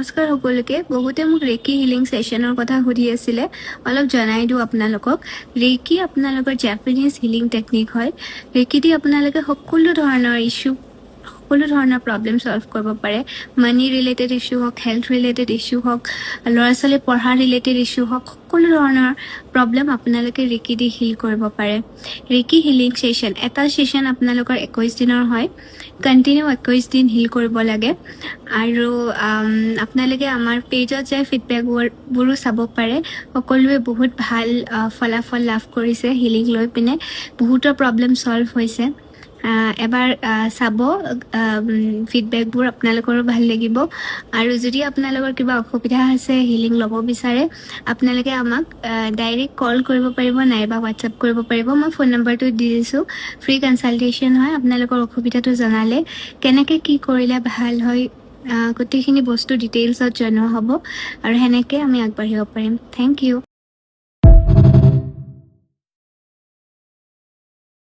নমস্কাৰ সকলোকে বহুতে মোক ৰেকি হিলিং সেশনৰ কথা সুধি আছিলে অলপ জনাই দিও আপোনালোকক ৰেকি আপোনালোকৰ জাপানিজ হিলিং টেকনিক হয় ৰেকি দি আপোনালোকে সকলো ধৰণৰ ইস্যু সকলো ধৰণৰ প্ৰবলেম সলভ কৰিব পাৰে মানি ৰিলেটেড ইস্যু হওক হেলথ ৰিলেটেড ইস্যু হওক ল'ৰা ছোৱালী পঢ়া ৰিলেটেড ইস্যু হওক সকলো ধৰণৰ প্ৰবলেম আপোনালোকে ৰেকি দি হিল কৰিব পাৰে ৰেকি হিলিং সেশন এটা সেশন আপোনালোকৰ 21 দিনৰ হয় কন্টিনিউ 21 দিন হিল কৰিব লাগে আৰু আপোনালোকে আমাৰ পেজত যে ফিডবেকবোৰো চাব পাৰে সকলোৱে বহুত ভাল ফলাফল লাভ কৰিছে হিলিং লৈ পিনে বহুতো প্ৰবলেম সলভ হৈছে এবাৰ চাব ফিডবেকবোৰ আপোনালোকৰো ভাল লাগিব আৰু যদি আপোনালোকৰ কিবা অসুবিধা আছে হিলিং ল'ব বিচাৰে আপোনালোকে আমাক ডাইৰেক্ট কল কৰিব পাৰিব নাইবা হোৱাটছআপ কৰিব পাৰিব মই ফোন নম্বৰটো দি দিছোঁ ফ্ৰী কনসালটেশ্যন হয় আপোনালোকৰ অসুবিধাটো জনালে কেনেকৈ কি কৰিলে ভাল হয় গোটেইখিনি বস্তু ডিটেইলছত জনোৱা হ'ব আৰু সেনেকৈ আমি আগবাঢ়িব পাৰিম থেংক ইউ